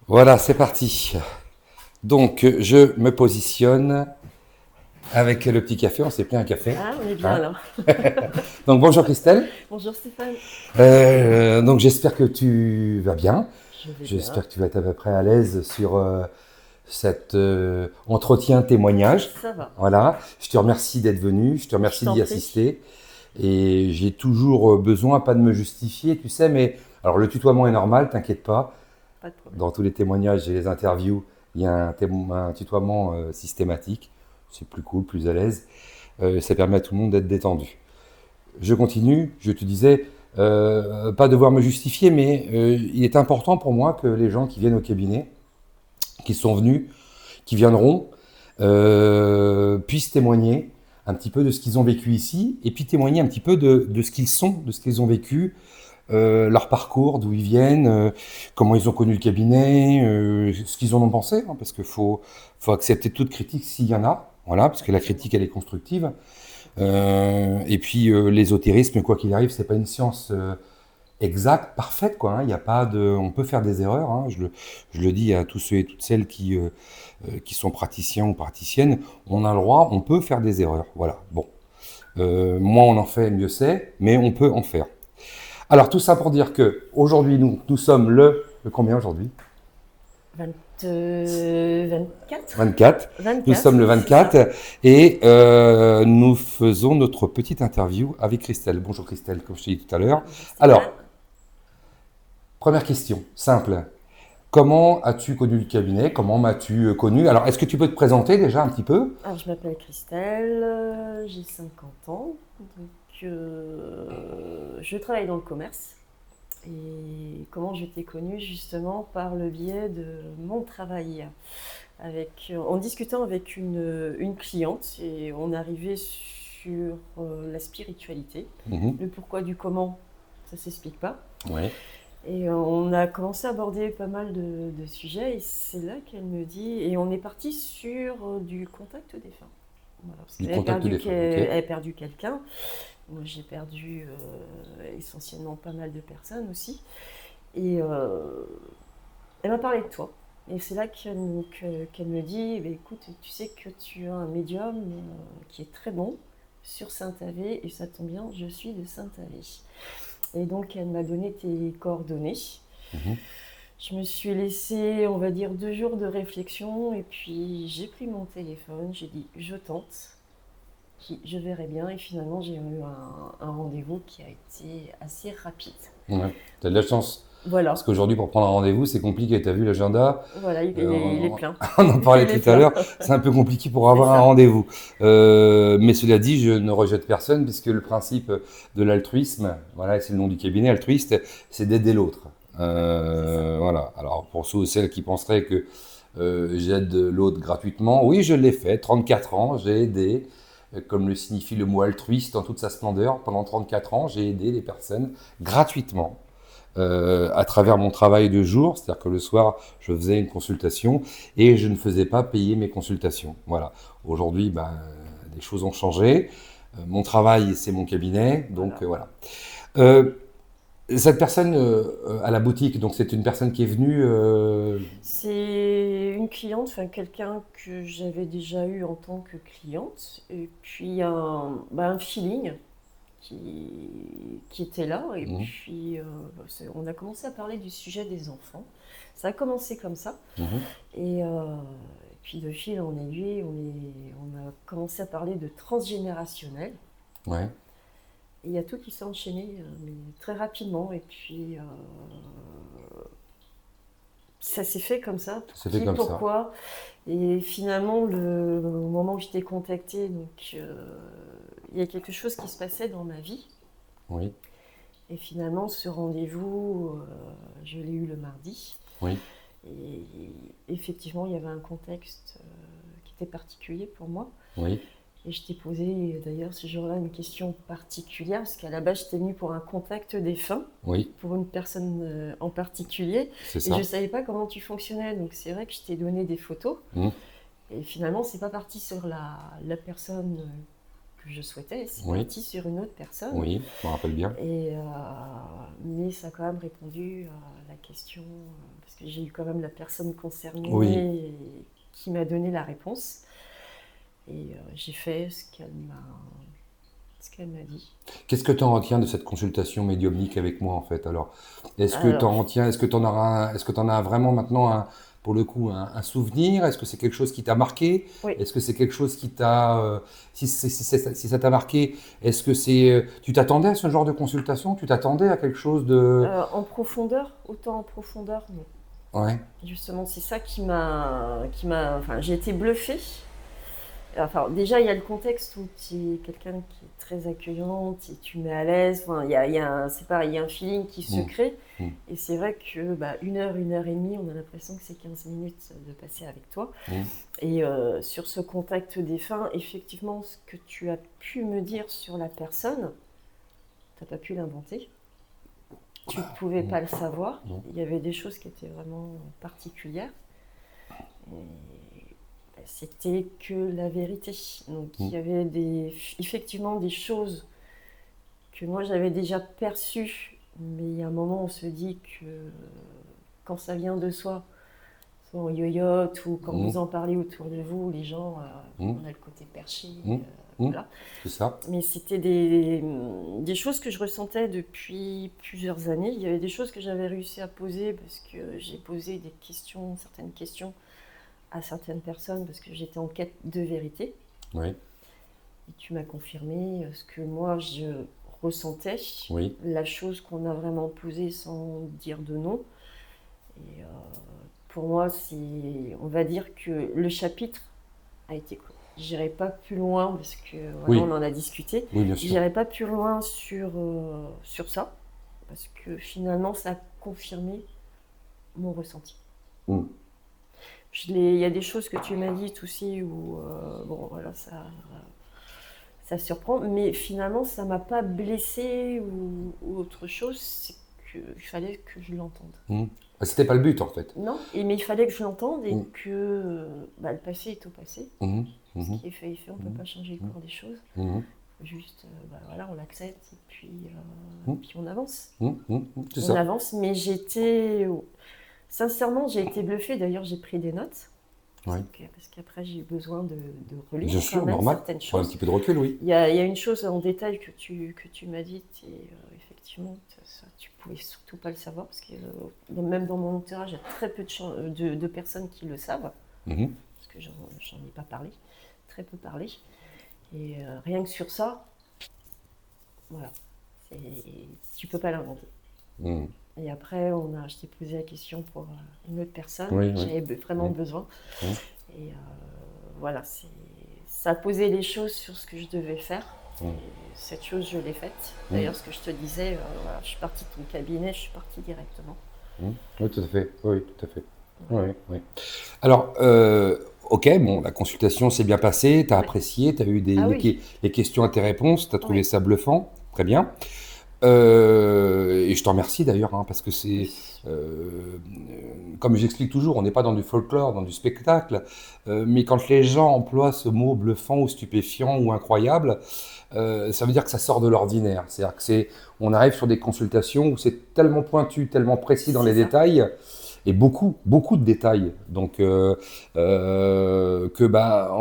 Voilà, c'est parti. Donc, je me positionne avec le petit café. On s'est pris un café. Ah, on est bien Hein. alors. Donc, bonjour Christelle. Bonjour Stéphane. Donc, j'espère que tu vas bien. Je vais bien. J'espère que tu vas être à peu près à l'aise sur cet entretien témoignage. Ça va. Voilà. Je te remercie d'être venu. Je te Je remercie t'en d'y prie. assister. Et j'ai toujours besoin, pas de me justifier, tu sais, mais alors le tutoiement est normal, t'inquiète pas. Pas de problème. Dans tous les témoignages et les interviews, il y a un tutoiement systématique. C'est plus cool, plus à l'aise. Ça permet à tout le monde d'être détendu. Je continue, je te disais, pas devoir me justifier, mais il est important pour moi que les gens qui viennent au cabinet, qui sont venus, qui viendront, puissent témoigner un petit peu de ce qu'ils ont vécu ici, et puis témoigner un petit peu de ce qu'ils sont, de ce qu'ils ont vécu, leur parcours, d'où ils viennent, comment ils ont connu le cabinet, ce qu'ils en ont pensé, hein, parce qu'il faut accepter toute critique s'il y en a, voilà, parce que la Absolument. critique elle est constructive. Et puis l'ésotérisme, quoi qu'il arrive, c'est pas une science exacte, parfaite, quoi. Hein. Il y a pas de, on peut faire des erreurs. Hein. Je le dis à tous ceux et toutes celles qui sont praticiens ou praticiennes, on a le droit, on peut faire des erreurs. Voilà. Bon, moins on en fait, mieux c'est, mais on peut en faire. Alors tout ça pour dire que aujourd'hui nous sommes le combien aujourd'hui? 20, 24. 24. Nous sommes 24, le oui, c'est ça. 24 et nous faisons notre petite interview avec Christelle. Bonjour Christelle, comme je t'ai dit tout à l'heure. Bonjour Stéphane. Alors, première question, simple. Comment as-tu connu le cabinet? Comment m'as-tu connu? Alors, est-ce que tu peux te présenter déjà un petit peu? Alors, je m'appelle Christelle, j'ai 50 ans. Donc, je travaille dans le commerce. Et comment je t'ai connue? Justement par le biais de mon travail. En discutant avec une cliente, et on arrivait sur la spiritualité. Mhm. Le pourquoi du comment, ça s'explique pas. Oui. Et on a commencé à aborder pas mal de sujets, et c'est là qu'elle me dit, et on est parti sur du contact défunt. Voilà, parce Du qu'elle avait contact perdu, des femmes, ok. elle avait perdu quelqu'un. Moi, j'ai perdu essentiellement pas mal de personnes aussi. Et elle m'a parlé de toi. Et c'est là qu'elle me dit, bah, écoute, tu sais que tu as un médium qui est très bon sur Saint-Avé, et ça tombe bien, je suis de Saint-Avé. Et donc elle m'a donné tes coordonnées. Mhm. Je me suis laissée, on va dire, 2 jours de réflexion, et puis j'ai pris mon téléphone, j'ai dit je tente, puis je verrai bien, et finalement j'ai eu un rendez-vous qui a été assez rapide. Ouais. Tu as de la chance. Parce Voilà, qu'aujourd'hui, pour prendre un rendez-vous, c'est compliqué. Tu as vu l'agenda? voilà, il est On, plein. on en parlait Il tout est à plein, l'heure. C'est un peu compliqué pour c'est avoir un ça. rendez-vous. Mais cela dit, je ne rejette personne puisque le principe de l'altruisme, voilà, c'est le nom du cabinet, altruiste, c'est d'aider l'autre. C'est ça. Voilà. Alors pour ceux ou celles qui penseraient que j'aide l'autre gratuitement, oui, je l'ai fait. 34 ans, j'ai aidé, comme le signifie le mot altruiste en toute sa splendeur. Pendant 34 ans, j'ai aidé les personnes gratuitement à travers mon travail de jour, c'est-à-dire que le soir, je faisais une consultation et je ne faisais pas payer mes consultations. Voilà. Aujourd'hui, ben, les choses ont changé. Mon travail, c'est mon cabinet, donc Voilà. voilà. Euh, cette personne à la boutique, donc c'est une personne qui est venue. C'est une cliente, enfin quelqu'un que j'avais déjà eu en tant que cliente, et puis un feeling qui était là, et Mhm, puis on a commencé à parler du sujet des enfants. Ça a commencé comme ça, mhm, et puis de fil en aiguille, on a commencé à parler de transgénérationnel, ouais, et il y a tout qui s'est enchaîné mais très rapidement, et puis ça s'est fait comme ça, pour ça s'est fait qui, comme ça. pourquoi. Et finalement, au moment où je t'ai contacté, donc il y a quelque chose qui se passait dans ma vie. Oui, Et finalement, ce rendez-vous, je l'ai eu le mardi. oui, Et effectivement, il y avait un contexte qui était particulier pour moi. oui, Et je t'ai posé d'ailleurs ce jour-là une question particulière, parce qu'à la base, j'étais venue pour un contact défunt, oui, pour une personne en particulier. c'est Et je ne ça. savais pas comment tu fonctionnais. Donc c'est vrai que je t'ai donné des photos. Mhm, Et finalement, c'est pas parti sur la personne que je souhaitais. C'est Oui. parti sur une autre personne. Oui, je me rappelle bien. Mais ça a quand même répondu à la question, parce que j'ai eu quand même la personne concernée Oui. qui m'a donné la réponse. Et j'ai fait ce qu'elle m'a dit. Qu'est-ce que tu en retiens de cette consultation médiumnique avec moi en fait? Alors, est-ce que tu Alors, en retiens, est-ce que tu en auras, est-ce que tu en as vraiment maintenant pour le coup un souvenir? Est-ce que c'est quelque chose qui t'a marqué? oui. Est-ce que c'est quelque chose qui t'a, si ça t'a marqué, est-ce que tu t'attendais à ce genre de consultation? Tu t'attendais à quelque chose de, En profondeur, autant en profondeur, non. ouais, Justement, c'est ça enfin, j'ai été bluffée. Enfin, déjà, il y a le contexte où tu es quelqu'un qui est très accueillant, tu mets à l'aise. Enfin, c'est pareil, il y a un feeling qui se mm, crée. mm, Et c'est vrai que 1 heure et demie, on a l'impression que c'est 15 minutes de passer avec toi. mm, Et sur ce contact défunt, effectivement, ce que tu as pu me dire sur la personne, tu n'as pas pu l'inventer. Tu ne pouvais pas le savoir. non. Il y avait des choses qui étaient vraiment particulières. Et c'était que la vérité. Donc il y avait effectivement des choses que moi j'avais déjà perçues, mais il y a un moment où on se dit que quand ça vient de soi, soit on yoyote ou quand Mm, vous en parlez autour de vous, les gens, mm, on a le côté perché, mm, mm, voilà. c'est ça. Mais c'était des choses que je ressentais depuis plusieurs années. Il y avait des choses que j'avais réussi à poser parce que j'ai posé certaines questions à certaines personnes parce que j'étais en quête de vérité. Oui, Et tu m'as confirmé ce que moi je ressentais, oui, la chose qu'on a vraiment posée sans dire de nom. Et pour moi, on va dire que le chapitre a été clos. J'irai pas plus loin parce que voilà, oui, on en a discuté. oui, bien sûr. J'irai pas plus loin sur ça parce que finalement, ça a confirmé mon ressenti. Mm, Il y a des choses que tu m'as dites aussi où bon voilà ça surprend, mais finalement ça m'a pas blessée ou autre chose. C'est qu'il fallait que je l'entende. mm. C'était pas le but en fait. Non, mais il fallait que je l'entende et Mm, que le passé est au passé. mm, Ce mm, qui est fait, on ne peut pas changer le cours des choses. mm, Juste, voilà, on l'accepte et mm, puis on avance. mm, mm, c'est On ça. avance, mais sincèrement, j'ai été bluffée. D'ailleurs, j'ai pris des notes. Oui. Parce qu'après, j'ai eu besoin de relire Bien quand sûr, même normal. certaines Prends un choses. petit peu de recul, oui. Il y a une chose en détail que tu m'as dite et effectivement, ça, tu pouvais surtout pas le savoir parce que même dans mon entourage, il y a très peu de personnes qui le savent Mhm. parce que j'en ai pas parlé, très peu parlé. Et rien que sur ça, voilà, tu peux pas l'inventer. Mhm. Et après, je t'ai posé la question pour une autre personne. Oui, oui. J'avais vraiment Oui. besoin. Oui. Et voilà, ça a posé les choses sur ce que je devais faire. Oui. Et cette chose, je l'ai faite. Oui. D'ailleurs, ce que je te disais, voilà, je suis partie de ton cabinet, je suis partie directement. Mhm. Oui, tout à fait. Oui, tout à fait. Oui, oui. Alors, ok, bon, la consultation s'est bien passée, tu as Ouais. apprécié, tu as eu Ah oui. les questions à tes réponses, tu as trouvé Ouais. ça bluffant, très bien. Et je t'en remercie d'ailleurs, hein, parce que c'est, comme j'explique toujours, on n'est pas dans du folklore, dans du spectacle, mais quand les gens emploient ce mot bluffant ou stupéfiant ou incroyable, ça veut dire que ça sort de l'ordinaire. C'est-à-dire on arrive sur des consultations où c'est tellement pointu, tellement précis dans les C'est ça. détails, et beaucoup, beaucoup de détails. Donc, en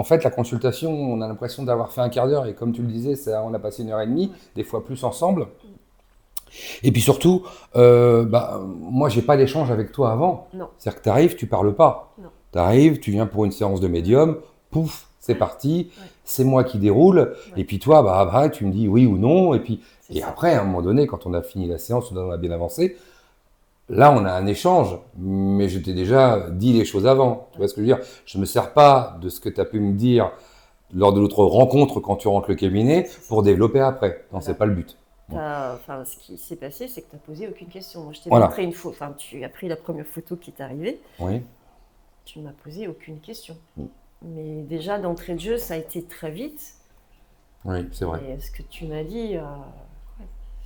fait, la consultation, on a l'impression d'avoir fait un quart d'heure, et comme tu le disais, on a passé 1 heure et demie, Ouais. des fois plus ensemble. Et puis surtout, moi, j'ai pas d'échange avec toi avant. Non. C'est-à-dire que tu arrives, tu parles pas. Non. Tu arrives, tu viens pour une séance de médium, pouf, c'est parti, Ouais. c'est moi qui déroule, Ouais. et puis toi, après, tu me dis oui ou non, C'est et ça. après, à un moment donné, quand on a fini la séance, on a bien avancé, là, on a un échange, mais je t'ai déjà dit les choses avant. Tu vois ce que je veux dire? Je me sers pas de ce que tu as pu me dire lors de notre rencontre quand tu rentres le cabinet pour développer après. Non, Voilà. c'est pas le but. Enfin, ce qui s'est passé, c'est que tu n'as posé aucune question. Moi, je t'ai Voilà. montré une photo. Enfin, tu as pris la première photo qui est arrivée. Oui. Tu ne m'as posé aucune question. Mm. Mais déjà, d'entrée de jeu, ça a été très vite. Oui, c'est vrai. Et ce que tu m'as dit,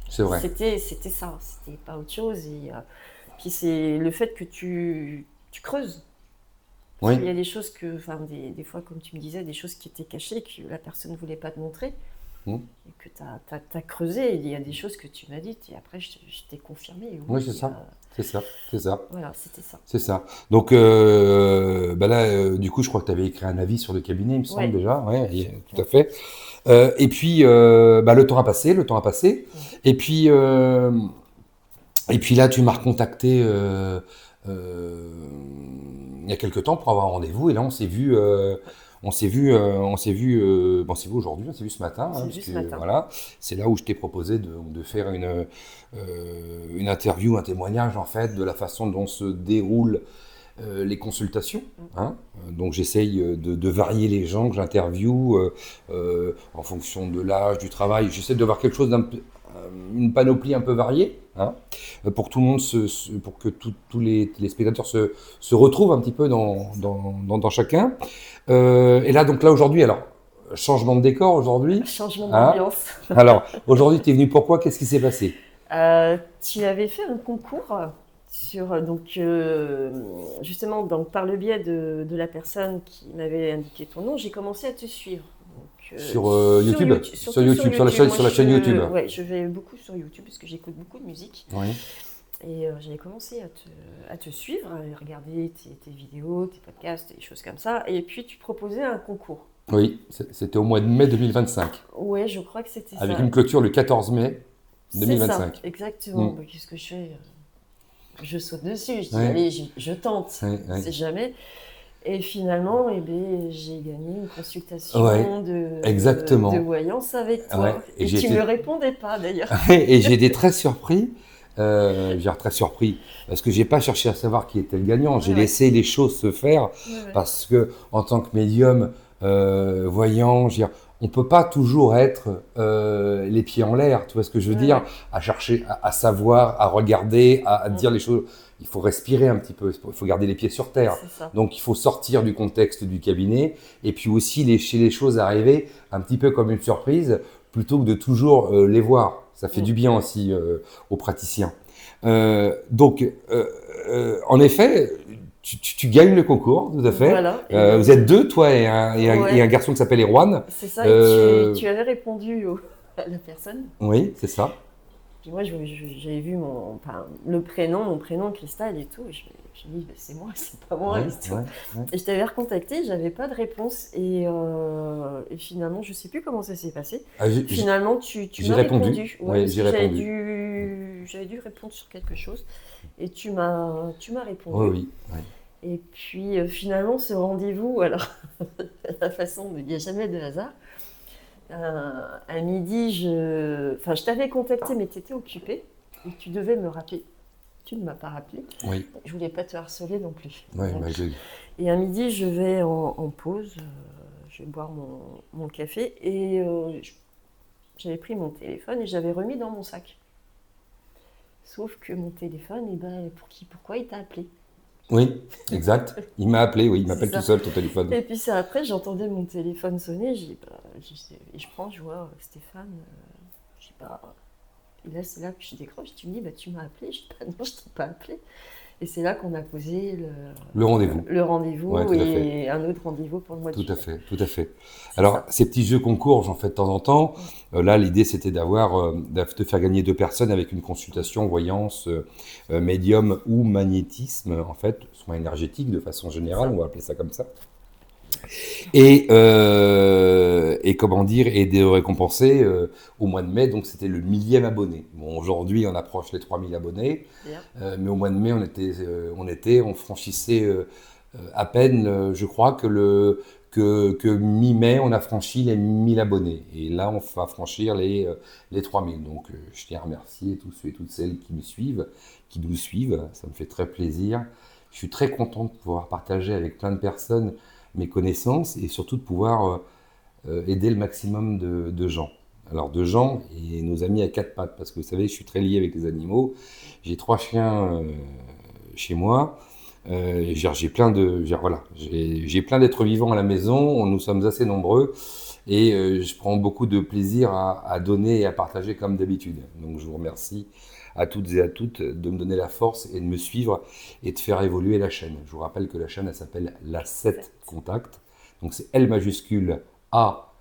C'est vrai. c'était ça. C'était pas autre chose. Et puis, c'est le fait que tu creuses. Parce Oui. qu'il y a des choses que, enfin, des fois, comme tu me disais, des choses qui étaient cachées, que la personne ne voulait pas te montrer. Mmh. et que tu as creusé. Il y a des choses que tu m'as dites et après je t'ai confirmé. Oui, c'est ça. C'est ça. C'est ça. Voilà, c'était ça. C'est ça. Donc bah là, du coup, je crois que tu avais écrit un avis sur le cabinet, il me semble Ouais. déjà. Ouais, tout à fait. Et puis, bah, le temps a passé, le temps a passé. Ouais. Et puis là, tu m'as recontacté il y a quelques temps pour avoir un rendez-vous. Et là, on s'est vu, bon, c'est vu aujourd'hui, on s'est vu ce matin, C'est parce vu ce que matin. voilà, c'est là où je t'ai proposé de faire une interview, un témoignage en fait de la façon dont se déroulent les consultations. Hein. Donc j'essaye de varier les gens que j'interviewe en fonction de l'âge, du travail. J'essaie de voir quelque chose une panoplie un peu variée, hein, pour tout le monde, pour que tous les spectateurs se retrouvent un petit peu dans chacun. Et là, donc là aujourd'hui, alors changement de décor aujourd'hui. Changement Hein. d'ambiance. Alors aujourd'hui, tu es venu pourquoi? Qu'est-ce qui s'est passé? Tu avais fait un concours sur, donc, justement, donc, par le biais de la personne qui m'avait indiqué ton nom, j'ai commencé à te suivre. Donc, sur YouTube, surtout sur la chaîne YouTube. Ouais, je vais beaucoup sur YouTube parce que j'écoute beaucoup de musique. Oui. Et j'avais commencé à te suivre, à regarder tes vidéos, tes podcasts, des choses comme ça. Et puis tu proposais un concours. Oui, c'était au mois de mai 2025. Ouais, je crois que c'était ça. Avec une clôture le 14 mai C'est 2025. ça, exactement. Bah, qu'est-ce que je fais? Je saute dessus, je dis allez, je tente, on sait jamais. Et finalement, eh bien, j'ai gagné une consultation de voyance avec toi. Et tu ne me répondais pas d'ailleurs. Et j'ai été très surpris. Très surpris parce que j'ai pas cherché à savoir qui était le gagnant. J'ai laissé les choses se faire parce que en tant que médium voyant, on peut pas toujours être les pieds en l'air. Tu vois ce que je veux dire? À chercher, à savoir, à regarder, à dire les choses. Il faut respirer un petit peu. Il faut garder les pieds sur terre. Donc il faut sortir du contexte du cabinet et puis aussi laisser les choses arriver un petit peu comme une surprise plutôt que de toujours les voir. Ça fait du bien aussi aux praticiens. Donc, en effet, tu gagnes le concours, tout à fait. Voilà, vous êtes deux, toi et un garçon qui s'appelle Erwan. C'est ça, et tu avais répondu à la personne. Oui, c'est ça. Puis moi, j'avais vu mon prénom, Cristal et tout. Et je me dis, c'est moi, c'est pas moi. Et je t'avais recontacté, j'avais pas de réponse. Et finalement, je sais plus comment ça s'est passé. Finalement, tu m'as répondu. Ouais, j'ai répondu. J'avais dû répondre sur quelque chose. Et tu m'as répondu. Oui. Et puis finalement, ce rendez-vous, alors, la façon, il n'y a jamais de hasard. À midi, je t'avais contacté, mais tu étais occupée et tu devais me rappeler. Tu ne m'as pas rappelé. Oui. Je voulais pas te harceler non plus. Oui, et à midi, je vais en pause, je vais boire mon café et j'avais pris mon téléphone et j'avais remis dans mon sac. Sauf que mon téléphone, pourquoi il t'a appelé? Oui, exact. Il m'a appelé, oui, il m'appelle tout seul, ton téléphone. Et puis c'est après, j'entendais mon téléphone sonner, et je vois Stéphane, et là c'est là que je décroche, tu me dis, tu m'as appelé, je dis, non, je t'ai pas appelé. Et c'est là qu'on a posé le rendez-vous. Le rendez-vous et un autre rendez-vous pour le mois de juillet. Tout à fait. Alors, ces petits jeux concours, j'en fais de temps en temps. Là, l'idée, c'était de faire gagner 2 personnes avec une consultation, voyance, médium ou magnétisme, en fait, soins énergétiques de façon générale, on va appeler ça comme ça. Et comment dire, et de récompenser au mois de mai, donc c'était le 1000e abonné. Bon, aujourd'hui, on approche les 3000 abonnés, mais au mois de mai, on franchissait à peine, je crois que mi-mai, on a franchi les 1000 abonnés. Et là, on va franchir les 3000. Donc, je tiens à remercier tous ceux et toutes celles qui me suivent, qui nous suivent. Ça me fait très plaisir. Je suis très content de pouvoir partager avec plein de personnes mes connaissances et surtout de pouvoir aider le maximum de gens. Alors de gens et nos amis à 4 pattes, parce que vous savez, je suis très lié avec les animaux. J'ai 3 chiens chez moi. J'ai plein d'êtres vivants à la maison. Nous sommes assez nombreux et je prends beaucoup de plaisir à donner et à partager comme d'habitude. Donc je vous remercie à toutes et à toutes de me donner la force et de me suivre et de faire évoluer la chaîne. Je vous rappelle que la chaîne, elle s'appelle La 7 Contact. Donc c'est L majuscule A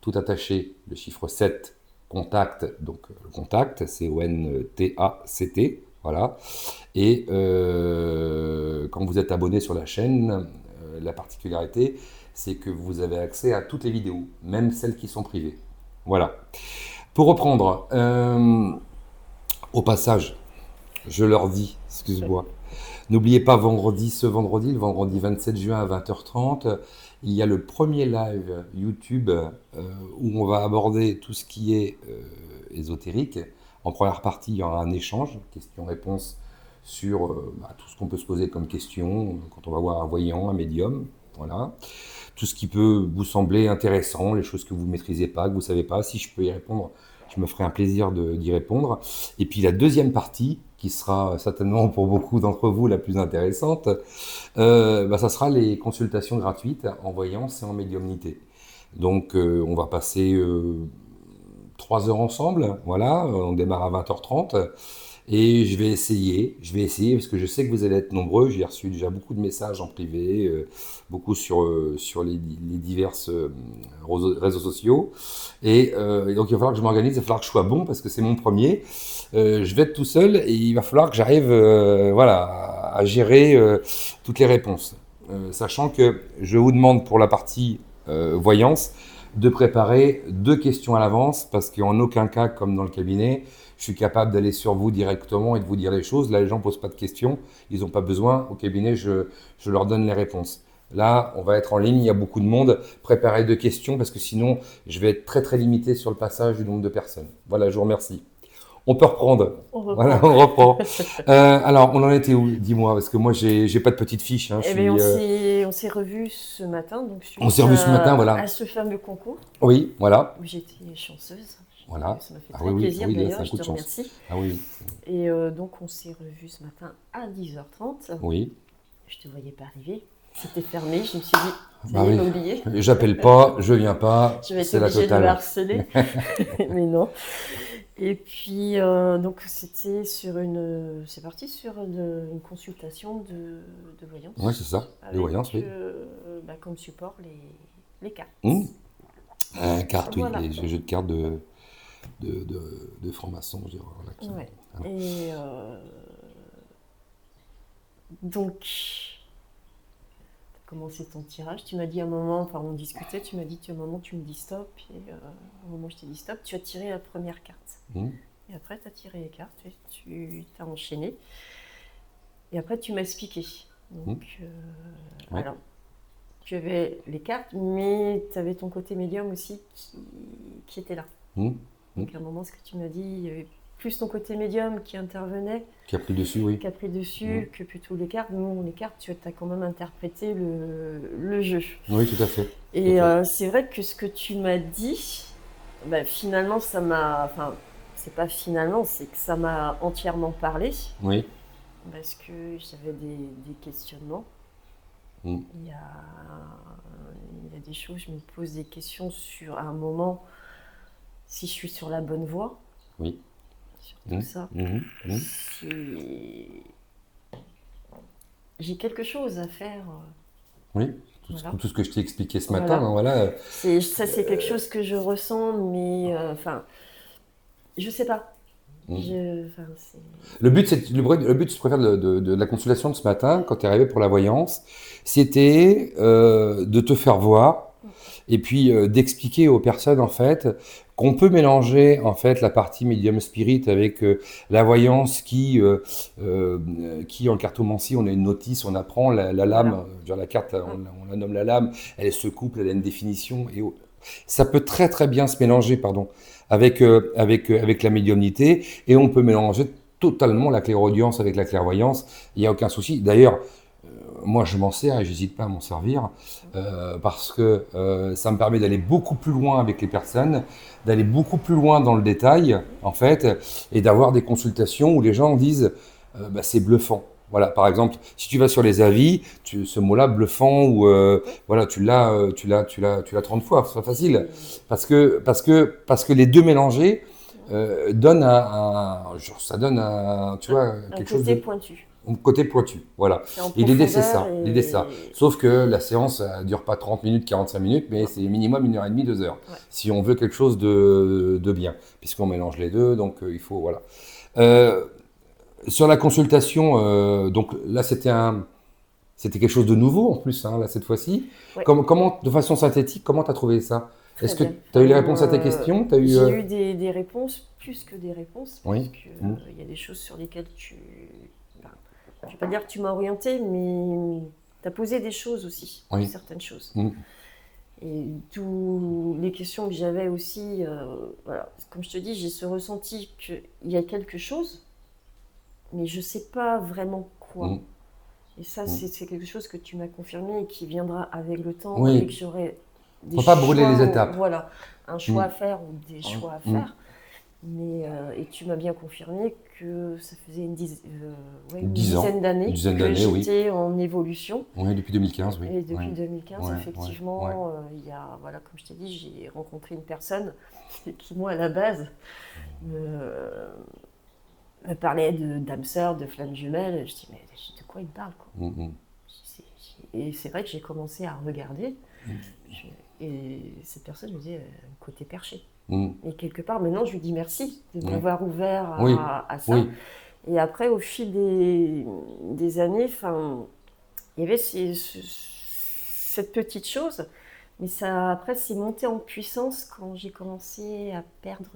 tout attaché, le chiffre 7, contact, donc le contact, CONTACT, voilà. Et quand vous êtes abonné sur la chaîne, la particularité, c'est que vous avez accès à toutes les vidéos, même celles qui sont privées. Voilà. Pour reprendre, au passage, je leur dis, excuse-moi, n'oubliez pas ce vendredi, le vendredi 27 juin à 20h30, il y a le premier live YouTube où on va aborder tout ce qui est ésotérique. En première partie, il y aura un échange, questions-réponses sur tout ce qu'on peut se poser comme question quand on va voir un voyant, un médium, voilà. Tout ce qui peut vous sembler intéressant, les choses que vous ne maîtrisez pas, que vous ne savez pas. Si je peux y répondre, je me ferai un plaisir d'y répondre. Et puis la deuxième partie, qui sera certainement pour beaucoup d'entre vous la plus intéressante, ça sera les consultations gratuites en voyance et en médiumnité. Donc on va passer 3 heures ensemble, voilà, on démarre à 20h30. Et je vais essayer, parce que je sais que vous allez être nombreux. J'ai reçu déjà beaucoup de messages en privé, beaucoup sur les divers réseaux sociaux. Et donc il va falloir que je m'organise, il va falloir que je sois bon, parce que c'est mon premier. Je vais être tout seul et il va falloir que j'arrive à gérer toutes les réponses. Sachant que je vous demande pour la partie voyance de préparer 2 questions à l'avance, parce qu'en aucun cas, comme dans le cabinet, je suis capable d'aller sur vous directement et de vous dire les choses. Là, les gens ne posent pas de questions, ils n'ont pas besoin. Au cabinet, je leur donne les réponses. Là, on va être en ligne, il y a beaucoup de monde. Préparez 2 questions, parce que sinon, je vais être très très limité sur le passage du nombre de personnes. Voilà, je vous remercie. On peut reprendre. Voilà, on reprend. Alors, on en était où? Dis-moi, parce que moi, j'ai pas de petite fiche. Hein, on s'est revus ce matin. Donc on s'est revus ce matin, voilà. À ce fameux concours. Oui, voilà. Où j'étais chanceuse. Voilà. Ça m'a fait très plaisir d'ailleurs, je te remercie. Ah oui. Et donc, on s'est revus ce matin à 10h30. Oui. Je te voyais pas arriver. C'était fermé, je me suis dit, ça y est, pas oublié. J'appelle pas, je viens pas, c'est la totale. Je vais être obligée de le harceler, mais non. Et puis, donc, c'est parti sur une consultation de voyance. Oui, c'est ça, les voyances, oui. Comme support, les cartes. Cartes, voilà. Oui, les jeux de cartes de francs-maçons, je dirais. Voilà, ouais. Et donc, commencer ton tirage. Tu m'as dit à un moment, enfin on discutait, tu m'as dit à un moment tu me dis stop, et au moment où je t'ai dit stop, tu as tiré la première carte. Et après tu as tiré les cartes, et tu t'as enchaîné. Et après tu m'as expliqué. Donc voilà. Tu avais les cartes, mais tu avais ton côté médium aussi qui était là. Donc à un moment, ce que tu m'as dit, il y avait plus ton côté médium qui intervenait. Qui a pris dessus, oui. Qui a pris dessus que plutôt les cartes. Nous, les cartes, tu as quand même interprété le jeu. Oui, tout à fait. Et c'est vrai que ce que tu m'as dit, finalement, ça m'a... Enfin, c'est pas finalement, c'est que ça m'a entièrement parlé. Oui. Parce que j'avais des questionnements. Il y a des choses, je me pose des questions sur, à un moment, si je suis sur la bonne voie. Oui. Tout ça. J'ai quelque chose à faire. Oui, tout ce que je t'ai expliqué ce matin. Voilà. C'est quelque chose que je ressens, mais je sais pas. Le but, je préfère de la consultation de ce matin, quand tu es arrivé pour la voyance, c'était de te faire voir et puis d'expliquer aux personnes en fait qu'on peut mélanger en fait la partie médium spirit avec la voyance qui en cartomancie, on a une notice, on apprend la lame, la carte, on la nomme la lame, elle se couple, elle a une définition et ça peut très très bien se mélanger, avec la médiumnité, et on peut mélanger totalement la clairaudience avec la clairvoyance, il n'y a aucun souci. D'ailleurs, moi je m'en sers et j'hésite pas à m'en servir, parce que ça me permet d'aller beaucoup plus loin avec les personnes, d'aller beaucoup plus loin dans le détail, en fait, et d'avoir des consultations où les gens disent c'est bluffant. Voilà, par exemple, si tu vas sur les avis, ce mot-là, bluffant, ou voilà, tu l'as 30 fois, c'est facile, parce que les deux mélangés donnent ça donne tu vois, quelque chose de pointu. côté pointu, voilà. C'est en Et l'idée, c'est profondeur ça. L'idée, c'est ça. Sauf que la séance, elle dure pas 30 minutes, 45 minutes, mais c'est minimum 1h30, 2 heures. Ouais. Si on veut quelque chose de bien, puisqu'on mélange les deux, donc il faut, voilà. Euh, Sur la consultation, donc là, c'était quelque chose de nouveau en plus, hein, là, cette fois-ci. Ouais. Comment, de façon synthétique, comment tu as trouvé ça? Très Est-ce que bien. tu as eu les réponses à tes questions? T'as eu, J'ai eu des réponses, plus que des réponses, Oui. parce qu'il y a des choses sur lesquelles ben, je ne vais pas dire que tu m'as orienté, mais tu as posé des choses aussi, Oui. certaines choses. Mm. Et toutes les questions que j'avais aussi, voilà. Comme je te dis, j'ai ce ressenti qu'il y a quelque chose, mais je ne sais pas vraiment quoi. Mm. Et ça, Mm. c'est quelque chose que tu m'as confirmé et qui viendra avec le temps Oui. et que j'aurai des Faut pas brûler les étapes. voilà, un choix Mm. à faire ou des choix à faire. Mais, et tu m'as bien confirmé que ça faisait une 10 dizaine d'années Une dizaine que d'années, oui. j'étais en évolution. Oui, depuis 2015, oui. Et depuis Oui. 2015, Ouais, effectivement, ouais. il y a, voilà, comme je t'ai dit, j'ai rencontré une personne qui, moi, à la base, me parlait d'âme sœur, de flamme jumelle. Je dis, mais de quoi il parle, quoi. Mm, mm. Et c'est vrai que j'ai commencé à regarder. Et cette personne me disait, un côté perché. Mm. Et quelque part, maintenant, je lui dis merci de Oui. m'avoir ouvert Oui. à ça. Oui. Et après, au fil des années, il y avait cette petite chose, mais ça, après, c'est monté en puissance quand j'ai commencé à perdre.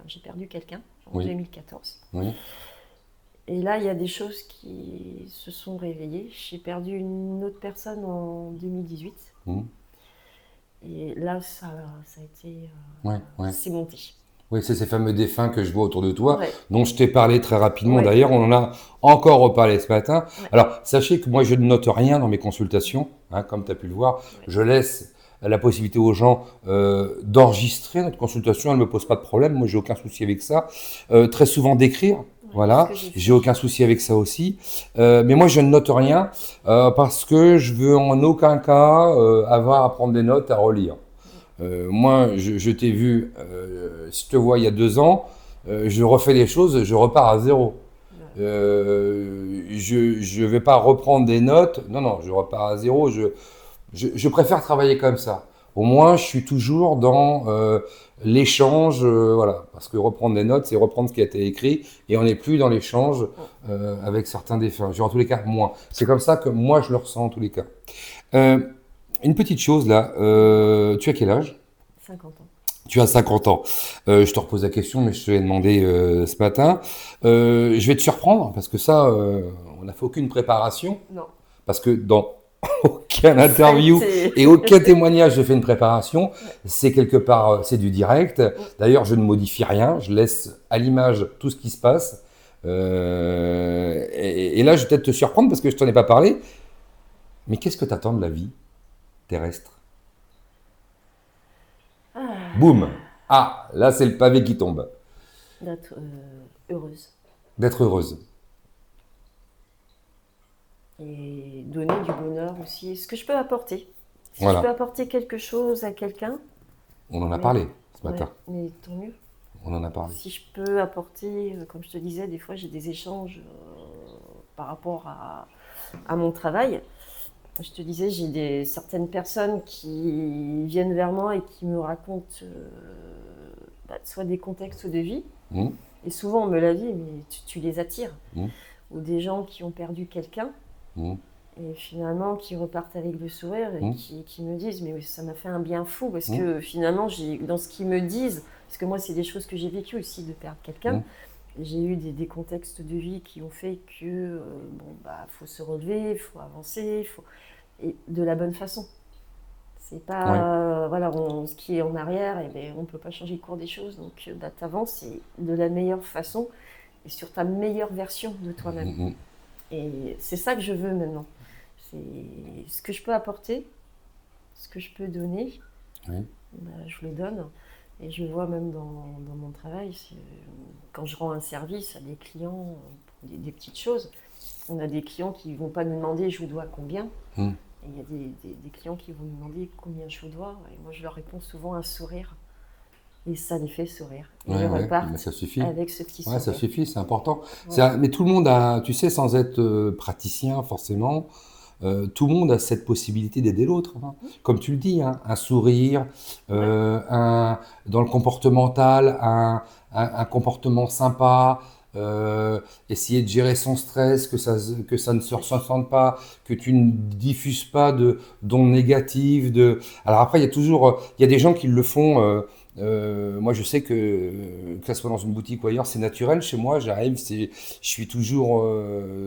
J'ai perdu quelqu'un en Oui. 2014. Oui. Et là, il y a des choses qui se sont réveillées. J'ai perdu une autre personne en 2018. Mm. Et là, ça a été. Ouais, ouais. C'est monté. Oui, c'est ces fameux défunts que je vois autour de toi, Ouais. dont je t'ai parlé très rapidement. Ouais. D'ailleurs, on en a encore reparlé ce matin. Ouais. Alors, sachez que moi, je ne note rien dans mes consultations, hein, comme tu as pu le voir. Ouais. Je laisse la possibilité aux gens d'enregistrer notre consultation. Elle ne me pose pas de problème. Moi, j'ai aucun souci avec ça. Très souvent d'écrire. Voilà, j'ai aucun souci avec ça aussi. Mais moi, je ne note rien parce que je veux en aucun cas avoir à prendre des notes, à relire. Moi, je t'ai vu, si je te vois il y a 2 ans, je refais les choses, je repars à zéro. Je ne vais pas reprendre des notes, non, non, je repars à zéro. Je préfère travailler comme ça. Au moins, je suis toujours dans l'échange, voilà, parce que reprendre des notes, c'est reprendre ce qui a été écrit, et on n'est plus dans l'échange avec certains défunts. En tous les cas, moins. C'est comme ça que moi, je le ressens en tous les cas. Une petite chose là, tu as quel âge? 50 ans. Tu as 50 ans. Je te repose la question, mais je te l'ai demandé ce matin. Je vais te surprendre, parce que ça, on n'a fait aucune préparation. Non. Parce que dans aucun interview et aucun témoignage, je fais une préparation. C'est quelque part, c'est du direct. D'ailleurs, je ne modifie rien. Je laisse à l'image tout ce qui se passe. Et là, je vais peut-être te surprendre parce que je t'en ai pas parlé. Mais qu'est-ce que tu attends de la vie terrestre? Boum! Ah, là, c'est le pavé qui tombe. D'être heureuse. D'être heureuse. Et donner du bonheur aussi. Ce que je peux apporter. Si Voilà. je peux apporter quelque chose à quelqu'un. On en a parlé ce matin. Mais tant mieux. On en a parlé. Si je peux apporter, comme je te disais, des fois j'ai des échanges par rapport à mon travail. Je te disais, j'ai certaines personnes qui viennent vers moi et qui me racontent soit des contextes de vie. Mmh. Et souvent on me l'a dit, mais tu les attires. Mmh. Ou des gens qui ont perdu quelqu'un. Mmh. Et finalement qui repartent avec le sourire et qui me disent mais ça m'a fait un bien fou parce que finalement dans ce qu'ils me disent, parce que moi c'est des choses que j'ai vécues aussi de perdre quelqu'un, j'ai eu des contextes de vie qui ont fait que faut se relever, il faut avancer, et de la bonne façon. C'est pas ce qui est en arrière, on peut pas changer le cours des choses, donc tu avances de la meilleure façon et sur ta meilleure version de toi-même. Et c'est ça que je veux maintenant. C'est ce que je peux apporter, ce que je peux donner, je le donne. Et je le vois même dans mon travail, quand je rends un service à des clients pour des petites choses, on a des clients qui ne vont pas nous demander je vous dois combien, et il y a des clients qui vont nous demander combien je vous dois, et moi je leur réponds souvent un sourire. Et ça les fait sourire. Et Ouais, ils ouais, mais repartent ça suffit. avec ce petit Ouais, ça sourire. suffit, c'est important. Ouais. Mais tout le monde a, tu sais, sans être praticien forcément, tout le monde a cette possibilité d'aider l'autre, hein. Comme tu le dis, hein, un sourire, Ouais. dans le comportemental, un comportement sympa, essayer de gérer son stress, que ça ne se ressente pas, que tu ne diffuses pas d'ondes négatives. Alors après, il y a des gens qui le font. Moi, je sais que ça soit dans une boutique ou ailleurs, c'est naturel chez moi. Je suis toujours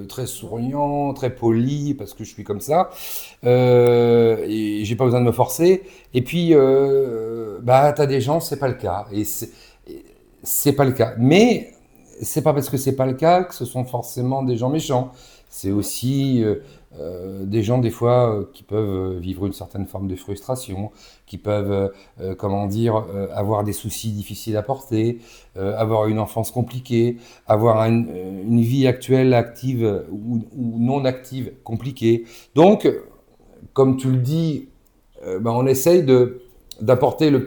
très souriant, très poli parce que je suis comme ça. Et j'ai pas besoin de me forcer. Et puis, bah, t'as des gens, c'est pas le cas. C'est pas le cas. Mais c'est pas parce que c'est pas le cas que ce sont forcément des gens méchants. C'est Mhm. aussi des gens, des fois, qui peuvent vivre une certaine forme de frustration, qui peuvent, comment dire, avoir des soucis difficiles à porter, avoir une enfance compliquée, avoir une vie actuelle active ou non active compliquée. Donc, comme tu le dis, ben, on essaye d'apporter le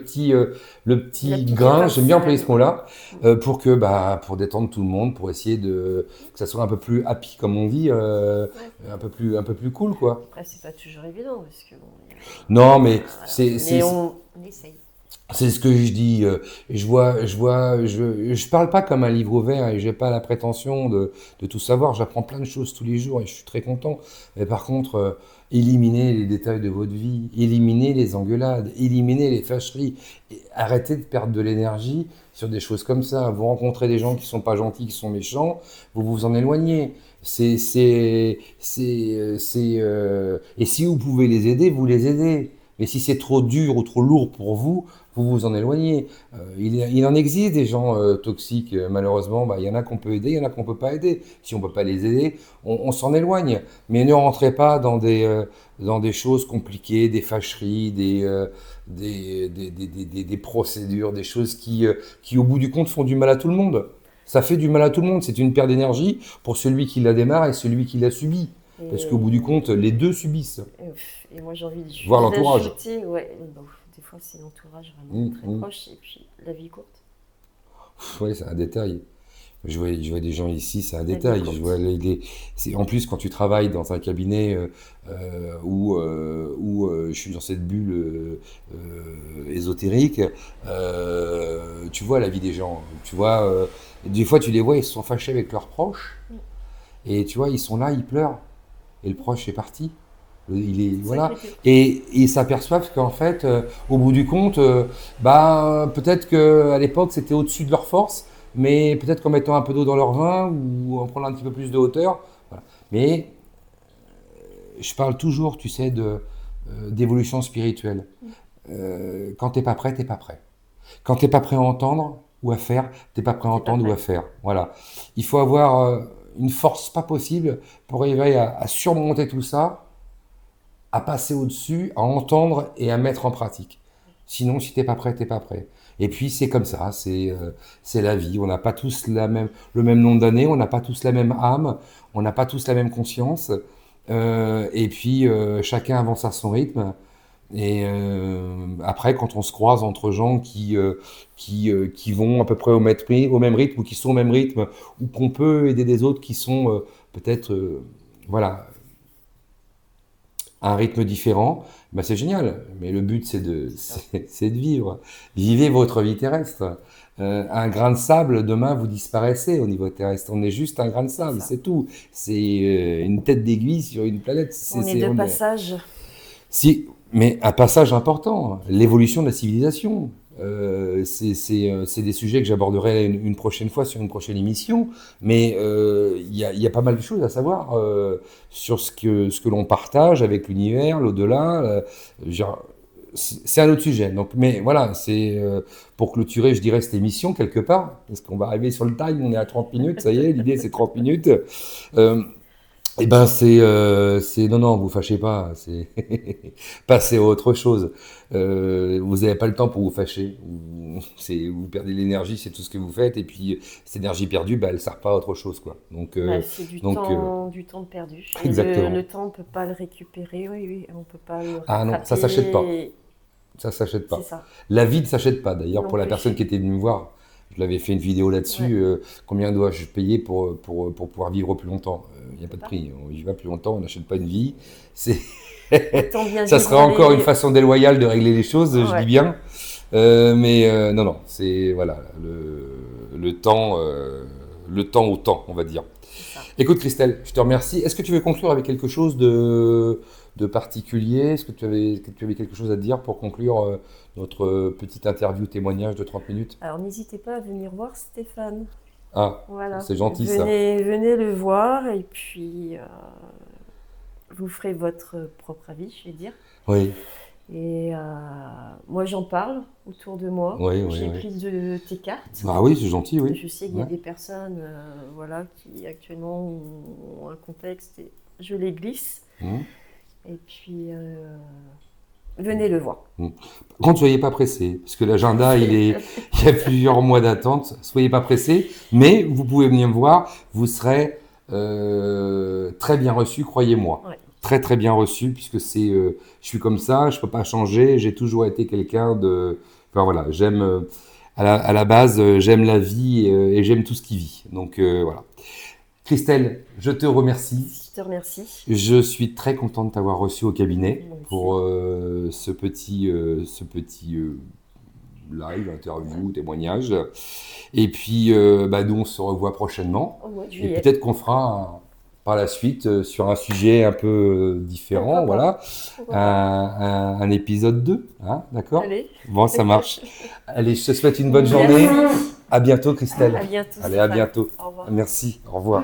La petit petite grain, j'aime bien employer étincelle, ce ouais. mot-là, pour détendre tout le monde, pour essayer que ça soit un peu plus happy, comme on dit, Ouais. un peu plus cool, quoi. Après, c'est pas toujours évident parce que bon, Non, mais voilà. Mais on essaye. c'est ce que je dis. Je parle pas comme un livre ouvert et j'ai pas la prétention de tout savoir. J'apprends plein de choses tous les jours et je suis très content. Mais par contre, éliminez les détails de votre vie, éliminez les engueulades, éliminez les fâcheries, et arrêtez de perdre de l'énergie sur des choses comme ça. Vous rencontrez des gens qui sont pas gentils, qui sont méchants, vous vous en éloignez. Et si vous pouvez les aider, vous les aidez. Mais si c'est trop dur ou trop lourd pour vous, vous vous en éloignez. Il en existe des gens toxiques, malheureusement, bah, il y en a qu'on peut aider, il y en a qu'on peut pas aider. Si on peut pas les aider, on s'en éloigne. Mais ne rentrez pas dans des choses compliquées, des fâcheries, des procédures, des choses qui, au bout du compte, font du mal à tout le monde. Ça fait du mal à tout le monde. C'est une perte d'énergie pour celui qui la démarre et celui qui l'a subie. Parce qu'au bout du compte, les deux subissent, Et moi, j'ai envie voire juste l'entourage. d'ajouter, ouais, bon, des fois, c'est l'entourage vraiment Hum, très hum. proche et puis la vie courte. Ouais, c'est un détail. Je vois des gens ici, c'est un La vie détail. Je vois courte. en plus, quand tu travailles dans un cabinet où je suis dans cette bulle ésotérique, tu vois la vie des gens. Tu vois, des fois, tu les vois, ils se sont fâchés avec leurs proches. Et tu vois, ils sont là, ils pleurent. Et le proche est parti. C'est ça qui Voilà. était. Et ils s'aperçoivent qu'en fait, au bout du compte, bah, peut-être qu'à l'époque, c'était au-dessus de leur force, mais peut-être qu'en mettant un peu d'eau dans leur vin ou en prenant un petit peu plus de hauteur. Voilà. Mais je parle toujours, tu sais, d'évolution spirituelle. Quand t'es pas prêt, t'es pas prêt. Quand t'es pas prêt à entendre ou à faire, t'es pas prêt à T'es pas entendre ou à prêt. faire. Voilà. Il faut avoir une force pas possible pour arriver à surmonter tout ça, à passer au-dessus, à entendre et à mettre en pratique. Sinon, si t'es pas prêt, t'es pas prêt. Et puis c'est comme ça, c'est la vie. On n'a pas tous le même nombre d'années, on n'a pas tous la même âme, on n'a pas tous la même conscience. Et puis chacun avance à son rythme. Et après, quand on se croise entre gens qui vont à peu près au même rythme ou qui sont au même rythme, ou qu'on peut aider des autres qui sont peut-être voilà, à un rythme différent, bah c'est génial. Mais le but, C'est ça. c'est de vivre. Vivez votre vie terrestre. Un grain de sable, demain, vous disparaissez au niveau terrestre. On est juste un grain de C'est sable, ça. c'est tout. C'est une tête d'aiguille sur une planète. On est de passage. Si, mais un passage important, l'évolution de la civilisation. C'est des sujets que j'aborderai une prochaine fois sur une prochaine émission, mais il y a pas mal de choses à savoir sur ce que l'on partage avec l'univers, l'au-delà. Genre, c'est un autre sujet. Donc, mais voilà, c'est pour clôturer, je dirais, cette émission quelque part, parce qu'on va arriver sur le time, on est à 30 minutes, ça y est, l'idée c'est 30 minutes. Euh, eh ben non non vous fâchez pas, c'est passez à autre chose. Vous n'avez pas le temps pour vous fâcher. Vous perdez l'énergie, c'est tout ce que vous faites et puis cette énergie perdue, bah, elle sert pas à autre chose quoi. Bah, c'est Donc du temps de perdu. Et exactement. le temps, on peut pas le récupérer. Oui, oui, on peut pas le Ah non, ça s'achète pas. rattraper. Ça s'achète pas. C'est ça. La vie ne s'achète pas. D'ailleurs, Non pour la plus. personne qui était venue me voir, je l'avais fait une vidéo là-dessus. Combien dois-je payer pour pouvoir vivre plus longtemps? Il n'y a pas de prix. On y va plus longtemps, on n'achète pas une vie. C'est Autant bien ça vivre serait encore les- une façon déloyale de régler les choses, je Ouais. dis bien. Mais non, c'est voilà le temps au temps, on va dire. C'est ça. Écoute Christelle, je te remercie. Est-ce que tu veux conclure avec quelque chose de particulier? Est-ce que tu avais quelque chose à te dire pour conclure notre petite interview témoignage de 30 minutes? Alors n'hésitez pas à venir voir Stéphane. Ah, Voilà. c'est gentil ça. Venez le voir et puis vous ferez votre propre avis, je vais dire. Oui, Et moi j'en parle autour de moi. Oui, oui, J'ai oui. prise de tes cartes. ah oui, c'est gentil, oui. Je sais qu'il y a Ouais. des personnes voilà, qui actuellement ont un contexte et je les glisse. Mhm. Et puis venez le voir. Par contre, soyez pas pressés, parce que l'agenda, il y a plusieurs mois d'attente. Soyez pas pressés, mais vous pouvez venir me voir. Vous serez très bien reçu, croyez-moi. Ouais. Très très bien reçu, puisque je suis comme ça, je peux pas changer. J'ai toujours été quelqu'un de. Enfin voilà, j'aime à la base, j'aime la vie et j'aime tout ce qui vit. Donc voilà. Christelle, je te remercie. Je te remercie. Je suis très content de t'avoir reçu au cabinet Moi aussi. pour ce petit live, interview, témoignage. Et puis, nous, on se revoit prochainement. Au mois de Et juillet. peut-être qu'on fera par la suite sur un sujet un peu différent, Pourquoi pas. voilà, Pourquoi pas. un épisode 2, hein, d'accord? Allez. Bon, ça marche. Allez, je te souhaite une bonne journée. Merci. À bientôt, Christelle. À bientôt. Allez, à Stéphane. bientôt. Au revoir. Merci, au revoir.